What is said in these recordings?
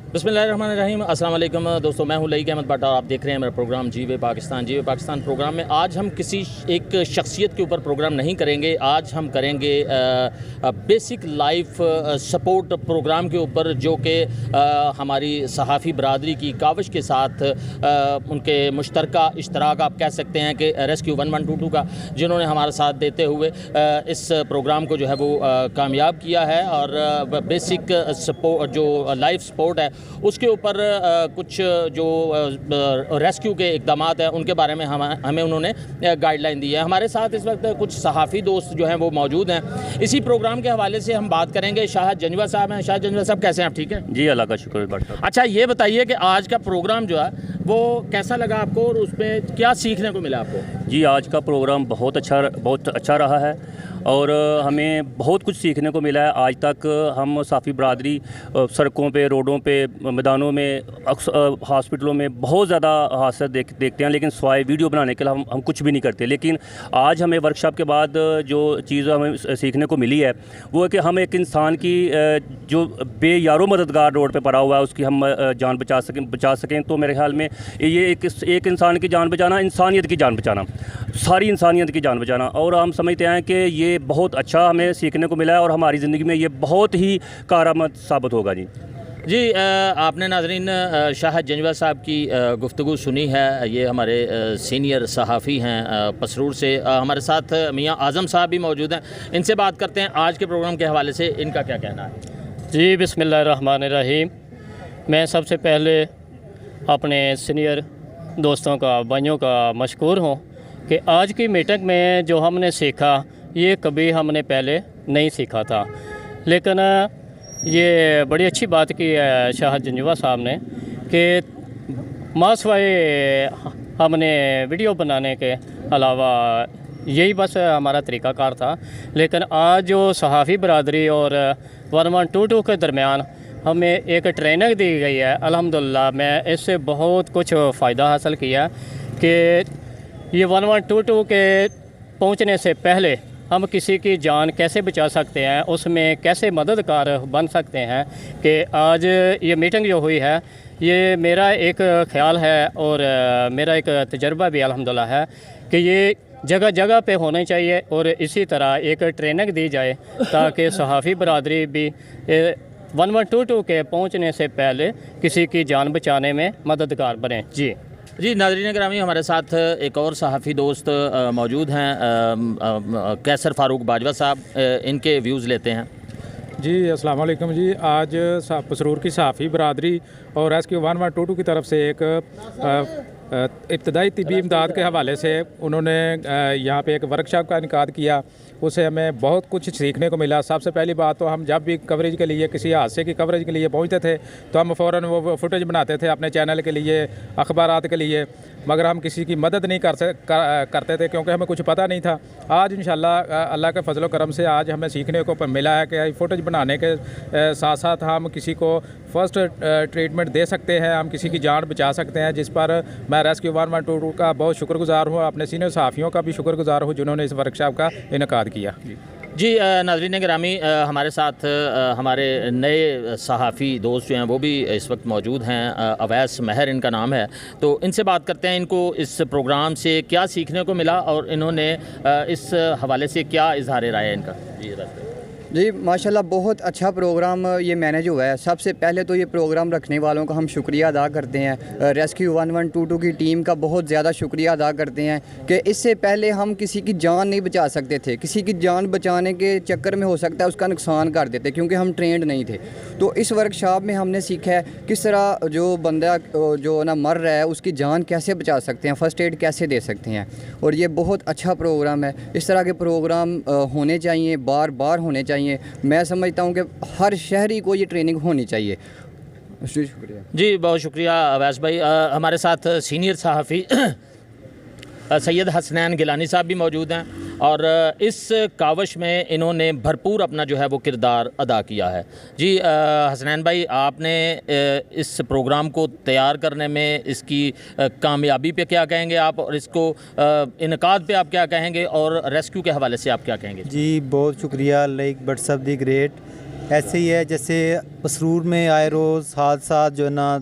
बिस्मिल्लाहिर्रहमानिर्रहीम। अस्सलाम वालेकुम दोस्तों, मैं हूं लईक अहमद भट्ट और आप देख रहे हैं मेरा प्रोग्राम जीवे पाकिस्तान। जीवे पाकिस्तान प्रोग्राम में आज हम किसी एक शख्सियत के ऊपर प्रोग्राम नहीं करेंगे। आज हम करेंगे बेसिक लाइफ सपोर्ट प्रोग्राम के ऊपर, जो कि हमारी सहाफ़ी बरादरी की काविश के साथ उनके मुश्तरका इश्तराक आप कह सकते हैं कि रेस्क्यू 1122 का, जिन्होंने हमारा साथ देते हुए इस प्रोग्राम को जो है वो कामयाब किया है। और बेसिक सपोर्ट जो लाइफ सपोर्ट है उसके ऊपर कुछ जो रेस्क्यू के इक़दाम हैं उनके बारे में हमें उन्होंने गाइडलाइन दी है। हमारे साथ इस वक्त कुछ सहाफ़ी दोस्त जो हैं वो मौजूद हैं। इसी प्रोग्राम के हवाले से हम बात करेंगे। शाहद जंजवा साहब हैं। शाहद जंजवा साहब, कैसे हैं आप? ठीक है जी, अल्लाह का शुक्र है। अच्छा, ये बताइए कि आज का प्रोग्राम जो है वो कैसा लगा आपको और उसमें क्या सीखने को मिला आपको? जी, आज का प्रोग्राम बहुत अच्छा रहा है और हमें बहुत कुछ सीखने को मिला है। आज तक हम साफ़ी बरादरी सड़कों पे, रोडों पे, मैदानों में, हॉस्पिटलों में बहुत ज़्यादा हादसे देखते हैं, लेकिन स्वाय वीडियो बनाने के लिए हम कुछ भी नहीं करते। लेकिन आज हमें वर्कशॉप के बाद जो चीज़ हमें सीखने को मिली है वो है कि हम एक इंसान की जो बेयारो मददगार रोड पे पड़ा हुआ है उसकी हम जान बचा सकें। तो मेरे ख्याल में ये एक इंसान की जान बचाना, इंसानियत की जान बचाना, सारी इंसानियत की जान बचाना, और हम समझते हैं कि ये बहुत अच्छा हमें सीखने को मिला है और हमारी ज़िंदगी में ये बहुत ही कारआमद साबित होगा। जी, आपने नाज़रीन शाहद जंजवा साहब की गुफ्तगू सुनी है। ये हमारे सीनियर सहाफ़ी हैं पसरूर से। हमारे साथ मियाँ आज़म साहब भी मौजूद हैं। इनसे बात करते हैं आज के प्रोग्राम के हवाले से, इनका क्या कहना है। जी, बिस्मिल्लाहिर्रहमानिर्रहीम। मैं सबसे पहले अपने सीनियर दोस्तों का, भाइयों का मशकूर हूँ कि आज की मीटिंग में जो हमने सीखा ये कभी हमने पहले नहीं सीखा था। लेकिन ये बड़ी अच्छी बात की है शाहद जंजवा साहब ने कि मासवाए हमने वीडियो बनाने के अलावा यही बस हमारा तरीक़ाकार था। लेकिन आज जो सहाफ़ी बरादरी और 1122 के दरमियान हमें एक ट्रेनिंग दी गई है, अल्हम्दुलिल्लाह मैं इससे बहुत कुछ फ़ायदा हासिल किया कि ये 1122 के पहुंचने से पहले हम किसी की जान कैसे बचा सकते हैं, उसमें कैसे मददगार बन सकते हैं। कि आज ये मीटिंग जो हुई है ये मेरा एक ख़्याल है और मेरा एक तजर्बा भी अल्हम्दुलिल्लाह है कि ये जगह जगह पे होने चाहिए और इसी तरह एक ट्रेनिंग दी जाए ताकि सहाफ़ी बरादरी भी 1122 के पहुंचने से पहले किसी की जान बचाने में मददगार बने। जी, नाज़रीन गिरामी, हमारे साथ एक और सहाफ़ी दोस्त मौजूद हैं, कैसर फ़ारूक बाजवा साहब। इनके व्यूज़ लेते हैं। जी, अस्सलाम वालेकुम जी। आज पसरूर की सहाफ़ी बरादरी और रेस्क्यू 1122 की तरफ से एक इब्तदाई तिब्बी इमदाद के हवाले से उन्होंने यहाँ पे एक वर्कशॉप का इनेकाद किया। उससे हमें बहुत कुछ सीखने को मिला। सबसे पहली बात तो हम जब भी कवरेज के लिए, किसी हादसे की कवरेज के लिए पहुँचते थे तो हम फ़ौरन वो फुटेज बनाते थे अपने चैनल के लिए, अखबारात के लिए, मगर हम किसी की मदद नहीं करते थे क्योंकि हमें कुछ पता नहीं था। आज इंशाल्लाह अल्लाह के फजल करम से आज हमें सीखने को मिला है कि फुटेज बनाने के साथ साथ हम किसी को फ़र्स्ट ट्रीटमेंट दे सकते हैं, हम किसी की जान बचा सकते हैं, जिस पर मैं रेस्क्यू 1122 का बहुत शुक्रगुज़ार हूँ। अपने सीनियर सहाफ़ियों का भी शुक्रगुज़ार हूँ जिन्होंने इस वर्कशॉप का इनेकाद किया। जी, नाज़रीन गिरामी, हमारे साथ हमारे नए सहाफ़ी दोस्त जो हैं वो भी इस वक्त मौजूद हैं। अवैस महर इनका नाम है। तो इनसे बात करते हैं, इनको इस प्रोग्राम से क्या सीखने को मिला और इन्होंने इस हवाले से क्या इज़हार राय है इनका। जी, माशाल्लाह बहुत अच्छा प्रोग्राम ये मैनेज हुआ है। सबसे पहले तो ये प्रोग्राम रखने वालों का हम शुक्रिया अदा करते हैं। रेस्क्यू 1122 की टीम का बहुत ज़्यादा शुक्रिया अदा करते हैं कि इससे पहले हम किसी की जान नहीं बचा सकते थे। किसी की जान बचाने के चक्कर में हो सकता है उसका नुकसान कर देते क्योंकि हम ट्रेंड नहीं थे। तो इस वर्कशॉप में हमने सीखा है किस तरह जो बंदा जो ना मर रहा है उसकी जान कैसे बचा सकते हैं, फ़र्स्ट एड कैसे दे सकते हैं। और ये बहुत अच्छा प्रोग्राम है। इस तरह के प्रोग्राम होने चाहिए, बार बार होने चाहिए। मैं समझता हूँ कि हर शहरी को ये ट्रेनिंग होनी चाहिए। शुक्रिया जी, बहुत शुक्रिया अवैस भाई। हमारे साथ सीनियर सहाफ़ी सैयद हसनैन गिलानी साहब भी मौजूद हैं और इस कावश में इन्होंने भरपूर अपना जो है वो किरदार अदा किया है। जी हसनैन भाई, आपने इस प्रोग्राम को तैयार करने में इसकी कामयाबी पे क्या कहेंगे आप, और इसको इनकाद पे आप क्या कहेंगे, और रेस्क्यू के हवाले से आप क्या कहेंगे? जी बहुत शुक्रिया लाइक बट सब दी ग्रेट ऐसे ही है जैसे पसरूर में आए रोज़ हादसा जो है ना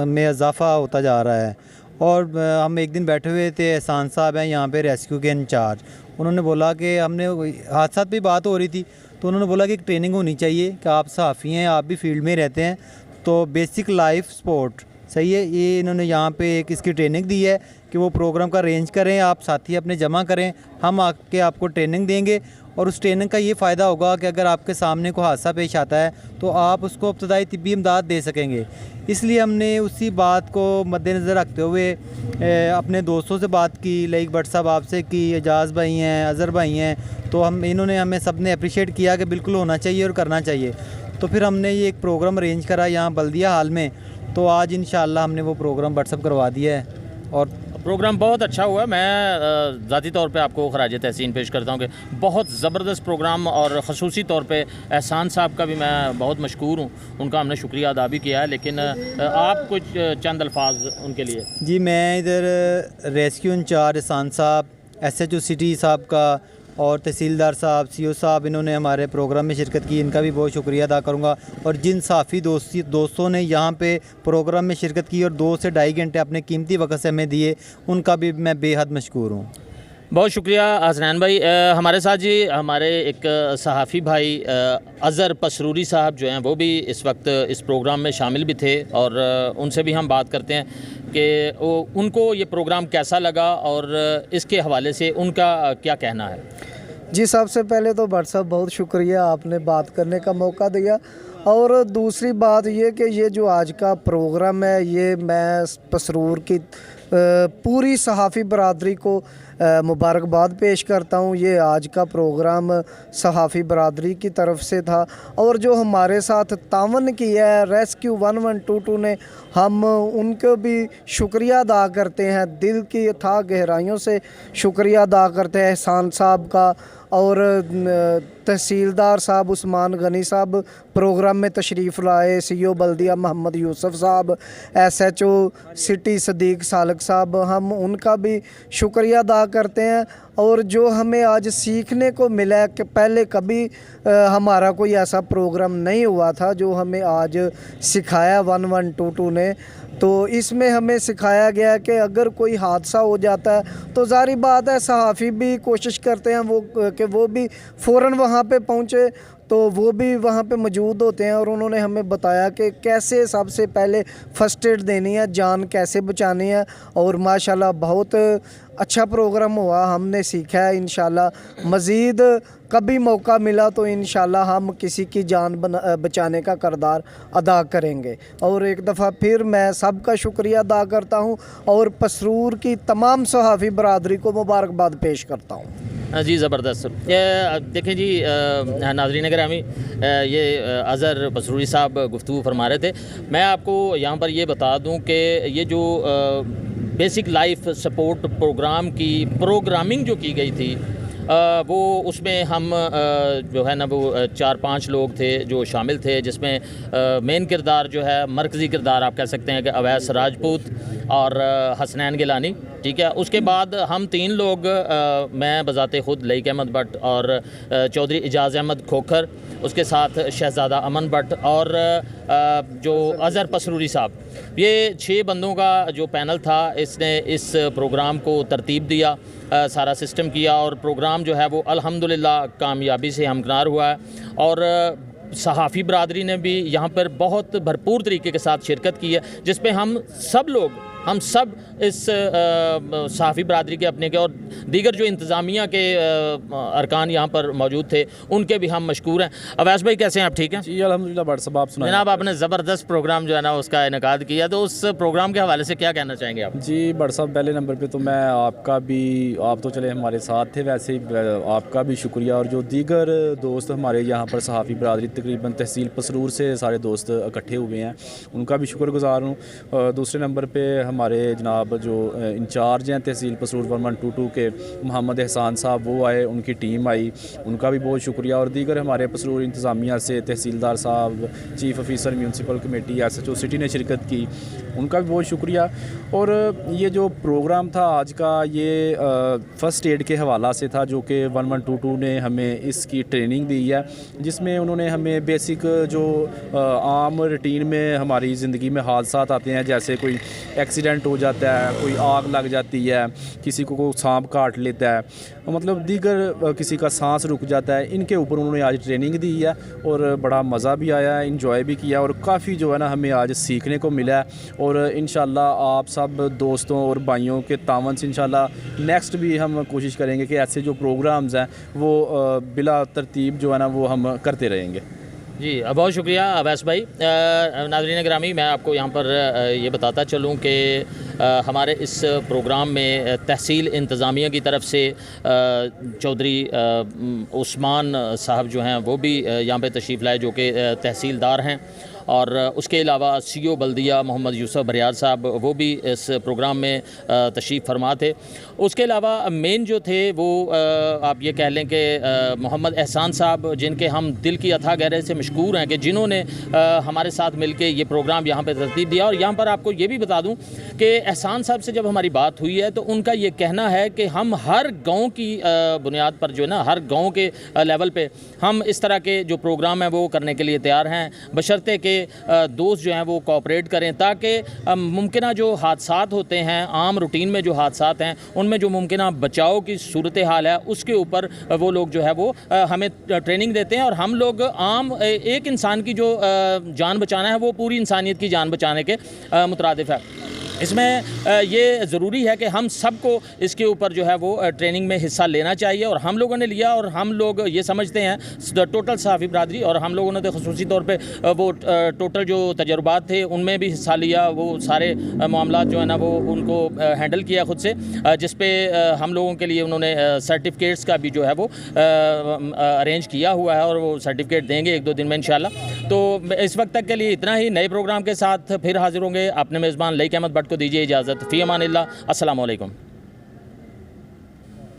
में इजाफ़ा होता जा रहा है। और हम एक दिन बैठे हुए थे, एहसान साहब हैं यहाँ पे रेस्क्यू के इंचार्ज, उन्होंने बोला कि हमने हादसा पे बात हो रही थी तो उन्होंने बोला कि एक ट्रेनिंग होनी चाहिए कि आप सहाफ़ी हैं, आप भी फील्ड में रहते हैं, तो बेसिक लाइफ सपोर्ट सही है, ये इन्होंने यहाँ पे एक इसकी ट्रेनिंग दी है कि वो प्रोग्राम का अरेंज करें, आप साथी अपने जमा करें, हम आके आपको ट्रेनिंग देंगे। और उस ट्रेनिंग का ये फ़ायदा होगा कि अगर आपके सामने कोई हादसा पेश आता है तो आप उसको इब्तदाई तिब्बी इमदाद दे सकेंगे। इसलिए हमने उसी बात को मद्देनज़र रखते हुए अपने दोस्तों से बात की, लाइक भट्ट साहब आपसे की, एजाज़ भाई हैं, अज़हर भाई हैं, तो हमें सब ने अप्रिशिएट किया कि बिल्कुल होना चाहिए और करना चाहिए। तो फिर हमने ये एक प्रोग्राम अरेंज करा यहाँ बल्दिया हाल में, तो आज इंशाअल्लाह हमने वो प्रोग्राम व्हाट्सअप करवा दिया है और प्रोग्राम बहुत अच्छा हुआ। मैं ज़ाती तौर पे आपको खराज तहसीन पेश करता हूँ कि बहुत ज़बरदस्त प्रोग्राम, और ख़ुसूसी तौर पे एहसान साहब का भी मैं बहुत मशकूर हूँ, उनका हमने शुक्रिया अदा भी किया है। लेकिन आप कुछ चंद अल्फाज उनके लिए। जी, मैं इधर रेस्क्यू इंचार्ज एहसान साहब, SHO सिटी साहब का और तहसीलदार साहब, CO साहब, इन्होंने हमारे प्रोग्राम में शिरकत की, इनका भी बहुत शुक्रिया अदा करूँगा। और जिन सहाफ़ी दोस्तों ने यहाँ पे प्रोग्राम में शिरकत की और 2 से ढाई घंटे अपने कीमती वक्त से हमें दिए, उनका भी मैं बेहद मशकूर हूँ। बहुत शुक्रिया हसनैन भाई। हमारे साथ जी हमारे एक सहाफ़ी भाई अज़हर पसरूरी साहब जो हैं, वो भी इस वक्त इस प्रोग्राम में शामिल भी थे, और उनसे भी हम बात करते हैं कि उनको ये प्रोग्राम कैसा लगा और इसके हवाले से उनका क्या कहना है। जी, सबसे पहले तो भट्ट साहब बहुत शुक्रिया, आपने बात करने का मौका दिया। और दूसरी बात ये कि ये जो आज का प्रोग्राम है, ये मैं पसरूर की पूरी सहाफ़ी बरादरी को मुबारकबाद पेश करता हूँ। ये आज का प्रोग्राम सहाफ़ी बरादरी की तरफ से था, और जो हमारे साथ तावन किया है रेस्क्यू 1122 ने, हम उनको भी शुक्रिया अदा करते हैं, दिल की अथाह गहराइयों से शुक्रिया अदा करते हैं एहसान साहब का, और तहसीलदार साहब उस्मान गनी साहब प्रोग्राम में तशरीफ़ लाए, CO बल्दिया मोहम्मद यूसुफ साहब, SHO सिटी सदीक सालक साहब, हम उनका भी शुक्रिया अदा करते हैं। और जो हमें आज सीखने को मिला है कि पहले कभी हमारा कोई ऐसा प्रोग्राम नहीं हुआ था जो हमें आज सिखाया 1122 ने, तो इसमें हमें सिखाया गया कि अगर कोई हादसा हो जाता है तो ज़ाहिर बात है सहाफ़ी भी कोशिश करते हैं वो भी फ़ौरन वहाँ पे पहुँचे, तो वो भी वहाँ पे मौजूद होते हैं। और उन्होंने हमें बताया कि कैसे सबसे पहले फ़र्स्ट एड देनी है, जान कैसे बचानी है, और माशाल्लाह बहुत अच्छा प्रोग्राम हुआ, हमने सीखा है। इंशाल्लाह मज़ीद कभी मौका मिला तो इंशाल्लाह हम किसी की जान बचाने का किरदार अदा करेंगे। और एक दफ़ा फिर मैं सबका शुक्रिया अदा करता हूँ और पसरूर की तमाम सहाफ़ी बरादरी को मुबारकबाद पेश करता हूँ। जी ज़बरदस्त। देखें जी नाज़रीन गिरामी, ये अज़हर पसरूरी साहब गुफ्तगू फरमा रहे थे। मैं आपको यहाँ पर ये बता दूँ कि ये जो बेसिक लाइफ सपोर्ट प्रोग्राम की प्रोग्रामिंग जो की गई थी, वो उसमें हम जो है ना वो 4-5 लोग थे जो शामिल थे, जिसमें मेन किरदार जो है मरकज़ी किरदार आप कह सकते हैं कि अवैस राजपूत और हसनैन गिलानी, ठीक है। उसके बाद हम 3 लोग, मैं बज़ाते ख़ुद लईक अहमद भट्ट और चौधरी एजाज़ अहमद खोखर, उसके साथ शहज़ादा अमन भट्ट और जो अज़हर पसरूरी साहब, ये 6 बंदों का जो पैनल था, इसने इस प्रोग्राम को तरतीब दिया, सारा सिस्टम किया, और प्रोग्राम जो है वो अल्हम्दुलिल्लाह कामयाबी से हमकिनार हुआ है। और सहाफ़ी बरादरी ने भी यहाँ पर बहुत भरपूर तरीके के साथ शिरकत की है, जिसमें हम सब इस सहाफ़ी बरादरी के अपने के और दीगर जो इंतज़ामिया के अरकान यहाँ पर मौजूद थे, उनके भी हम मशकूर हैं। अवैस भाई कैसे हैं आप? ठीक हैं जी अल्हम्दुलिल्लाह। भट्ट साहब आप सुनाएं। जनाब, आपने ज़बरदस्त प्रोग्राम जो है ना उसका इनेकाद किया, तो उस प्रोग्राम के हवाले से क्या कहना चाहेंगे आप? जी भट्ट साहब, पहले नंबर पे तो मैं आप तो चले हमारे साथ थे, वैसे ही आपका भी शुक्रिया, और जो दीगर दोस्त हमारे यहाँ पर सहाफ़ी बरादरी तकरीबन तहसील पसरूर से सारे दोस्त इकट्ठे हुए हैं, उनका भी शुक्रगुज़ार हूँ। दूसरे नंबर पर हमारे जनाब जो इंचार्ज हैं तहसील पसरूर 1122 के मोहम्मद एहसान साहब, वो आए, उनकी टीम आई, उनका भी बहुत शुक्रिया। और दीगर हमारे पसरूर इंतज़ामिया से तहसीलदार साहब, chief officer municipal committee, SHO city ने शिरकत की, उनका भी बहुत शुक्रिया। और ये जो प्रोग्राम था आज का, ये फ़र्स्ट एड के हवाला से था, जो कि 1122 ने हमें इसकी ट्रेनिंग दी है, जिसमें उन्होंने हमें बेसिक जो आम रूटीन में हमारी ज़िंदगी में हादसात आते हैं, जैसे कोई एक्सीडेंट हो जाता है, कोई आग लग जाती है, किसी को सांप काट लेता है, मतलब दीगर किसी का सांस रुक जाता है, इनके ऊपर उन्होंने आज ट्रेनिंग दी है और बड़ा मज़ा भी आया है, इंजॉय भी किया और काफ़ी जो है ना हमें आज सीखने को मिला है। और इंशाल्लाह आप सब दोस्तों और भाइयों के तावन से इंशाल्लाह नेक्स्ट भी हम कोशिश करेंगे कि ऐसे जो प्रोग्राम्स हैं वो बिला तरतीब जो है ना वो हम करते रहेंगे। जी बहुत शुक्रिया अवैस भाई। नाज़रीन गिरामी, मैं आपको यहाँ पर ये बताता चलूँ कि हमारे इस प्रोग्राम में तहसील इंतज़ामिया की तरफ से चौधरी उस्मान साहब जो हैं वो भी यहाँ पे तशरीफ़ लाए, जो कि तहसीलदार हैं। और उसके अलावा CO बल्दिया मोहम्मद यूसुफ बरियार साहब वो भी इस प्रोग्राम में तशरीफ़ फरमा थे। उसके अलावा मेन जो थे वो आप ये कह लें कि मोहम्मद एहसान साहब, जिनके हम दिल की अथाह गहराई से मशकूर हैं कि जिन्होंने हमारे साथ मिलकर ये प्रोग्राम यहाँ पर तरतीब दिया। और यहाँ पर आपको ये भी बता दूँ कि एहसान साहब से जब हमारी बात हुई है तो उनका ये कहना है कि हम हर गाँव की बुनियाद पर जो है ना, हर गाँव के लेवल पर हम इस तरह के जो प्रोग्राम हैं वो करने के लिए तैयार हैं, बशर्ते कि दोस्त जो हैं वो कोऑपरेट करें, ताकि मुमकिन जो हादसात होते हैं, आम रूटीन में जो हादसात हैं, उनमें जो मुमकिन बचाव की सूरत हाल है उसके ऊपर वो लोग जो है वो हमें ट्रेनिंग देते हैं। और हम लोग आम एक इंसान की जो जान बचाना है वो पूरी इंसानियत की जान बचाने के मुतरादिफ है। इसमें ये ज़रूरी है कि हम सबको इसके ऊपर जो है वो ट्रेनिंग में हिस्सा लेना चाहिए, और हम लोगों ने लिया। और हम लोग ये समझते हैं टोटल सहाफ़ी बरादरी, और हम लोगों ने तो ख़ुसूसी तौर पे वो टोटल जो तजर्बात थे उनमें भी हिस्सा लिया, वो सारे मामला जो है ना वो उनको हैंडल किया ख़ुद से, जिस पे हम लोगों के लिए उन्होंने सर्टिफिकेट्स का भी जो है वो अरेंज किया हुआ है, और वो सर्टिफिकेट देंगे 1-2 दिन में इंशाल्लाह। तो इस वक्त तक के लिए इतना ही। नए प्रोग्राम के साथ फिर हाजिर होंगे। अपने मेज़बान लईक अहमद भट्ट को दीजिए इजाज़त। फ़ी अमानिल्लाह। अस्सलामु अलैकुम।